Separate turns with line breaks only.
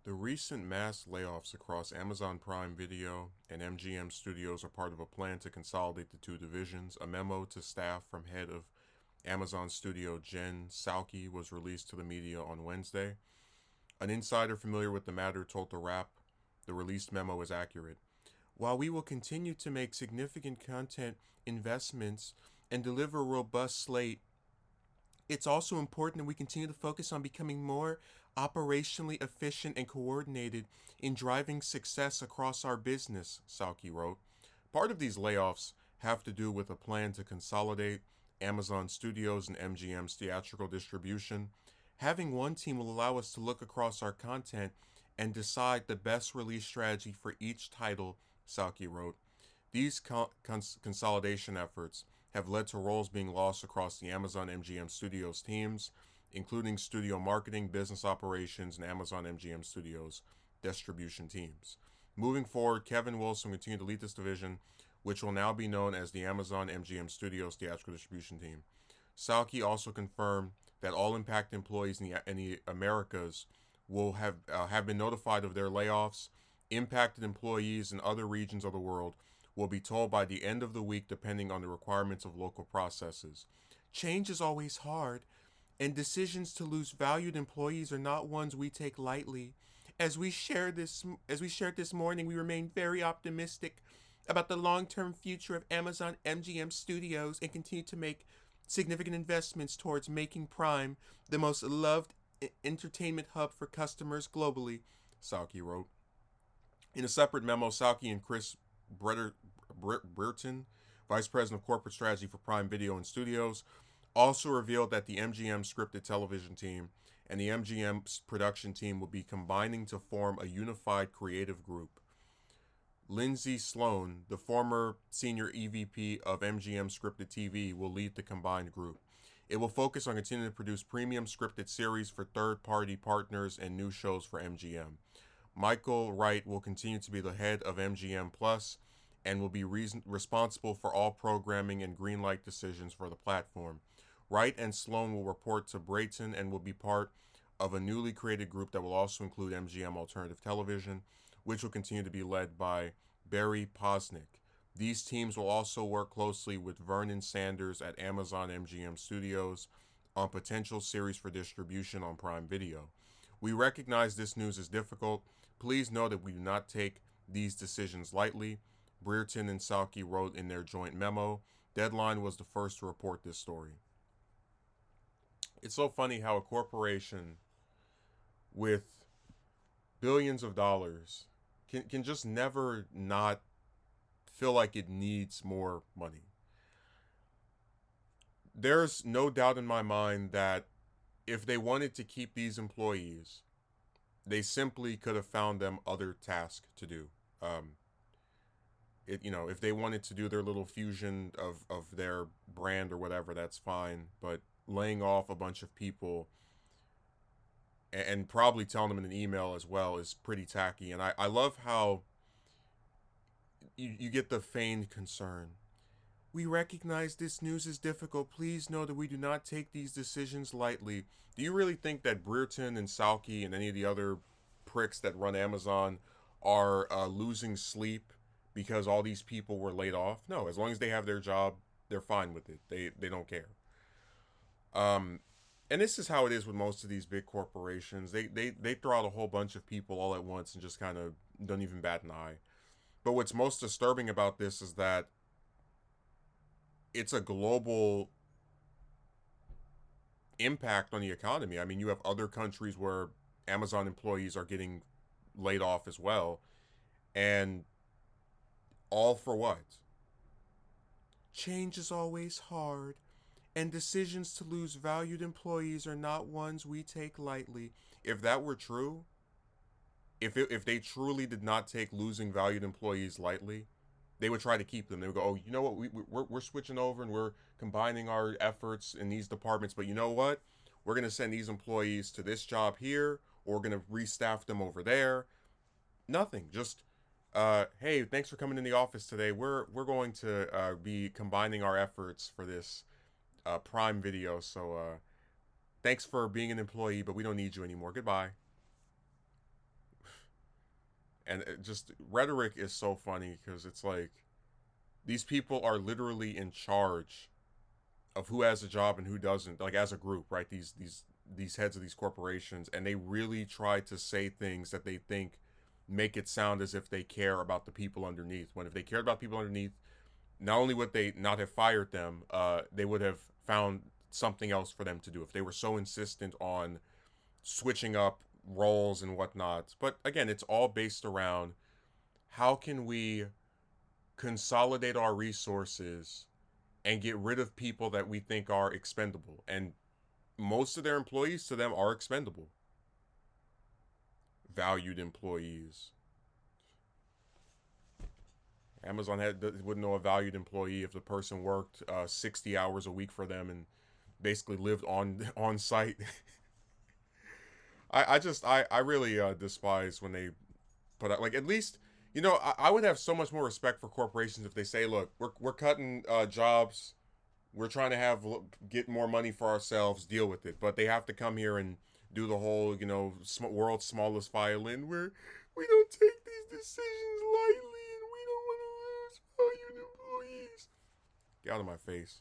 The recent mass layoffs across Amazon Prime Video and MGM Studios are part of a plan to consolidate the two divisions. A memo to staff from head of Amazon Studio Jen Psaki was released to the media on Wednesday. An insider familiar with the matter told The Wrap the released memo is accurate. While we will continue to make significant content investments and deliver a robust slate, it's also important that we continue to focus on becoming more operationally efficient and coordinated in driving success across our business, Psaki wrote. Part of these layoffs have to do with a plan to consolidate Amazon Studios and MGM's theatrical distribution. Having one team will allow us to look across our content and decide the best release strategy for each title, Psaki wrote. These consolidation efforts have led to roles being lost across the Amazon MGM Studios teams, including studio marketing, business operations, and Amazon MGM Studios distribution teams. Moving forward, Kevin Wilson will continue to lead this division, which will now be known as the Amazon MGM Studios theatrical distribution team. Psaki also confirmed that all impacted employees in the Americas will have been notified of their layoffs. Impacted employees in other regions of the world will be told by the end of the week, depending on the requirements of local processes. Change is always hard, and decisions to lose valued employees are not ones we take lightly. As we shared this morning, we remain very optimistic about the long-term future of Amazon MGM Studios and continue to make significant investments towards making Prime the most loved entertainment hub for customers globally, Psaki wrote. In a separate memo, Psaki and Chris Brereton, Vice President of Corporate Strategy for Prime Video and Studios, also revealed that the MGM scripted television team and the MGM production team will be combining to form a unified creative group. Lindsay Sloan, the former senior EVP of MGM Scripted TV, will lead the combined group. It will focus on continuing to produce premium scripted series for third-party partners and new shows for MGM. Michael Wright will continue to be the head of MGM Plus and will be responsible for all programming and greenlight decisions for the platform. Wright and Sloan will report to Brayton and will be part of a newly created group that will also include MGM Alternative Television, which will continue to be led by Barry Posnick. These teams will also work closely with Vernon Sanders at Amazon MGM Studios on potential series for distribution on Prime Video. We recognize this news is difficult. Please know that we do not take these decisions lightly, Brereton and Psaki wrote in their joint memo. Deadline was the first to report this story. It's so funny how a corporation with billions of dollars can just never not feel like it needs more money. There's no doubt in my mind that if they wanted to keep these employees, they simply could have found them other tasks to do. If they wanted to do their little fusion of their brand or whatever, that's fine. But laying off a bunch of people and probably telling them in an email as well is pretty tacky. And I love how you get the feigned concern. We recognize this news is difficult. Please know that we do not take these decisions lightly. Do you really think that Brereton and Psaki and any of the other pricks that run Amazon are losing sleep because all these people were laid off? No, as long as they have their job, they're fine with it. They don't care. And this is how it is with most of these big corporations. They throw out a whole bunch of people all at once and just kind of don't even bat an eye. But what's most disturbing about this is that it's a global impact on the economy. I mean, you have other countries where Amazon employees are getting laid off as well. And all for what? Change is always hard, and decisions to lose valued employees are not ones we take lightly. If that were true, if they truly did not take losing valued employees lightly, they would try to keep them. They would go, oh, you know what, we're switching over and we're combining our efforts in these departments, but you know what? We're going to send these employees to this job here, or we're going to restaff them over there. Nothing. Just, hey, thanks for coming in the office today. We're going to be combining our efforts for this Prime Video. So thanks for being an employee, but we don't need you anymore. Goodbye. And just rhetoric is so funny because it's like these people are literally in charge of who has a job and who doesn't, like as a group, right? These heads of these corporations, and they really try to say things that they think make it sound as if they care about the people underneath. When if they cared about people underneath, not only would they not have fired them, they would have found something else for them to do if they were so insistent on switching up roles and whatnot. But again, it's all based around how can we consolidate our resources and get rid of people that we think are expendable. And most of their employees to them are expendable. Valued employees. Amazon wouldn't know a valued employee if the person worked 60 hours a week for them and basically lived on site. I really despise when they put out, like, at least, I would have so much more respect for corporations if they say, look, we're cutting jobs, we're trying to get more money for ourselves, deal with it. But they have to come here and do the whole, world's smallest violin, where we don't take these decisions lightly and we don't want to lose valued employees. Get out of my face.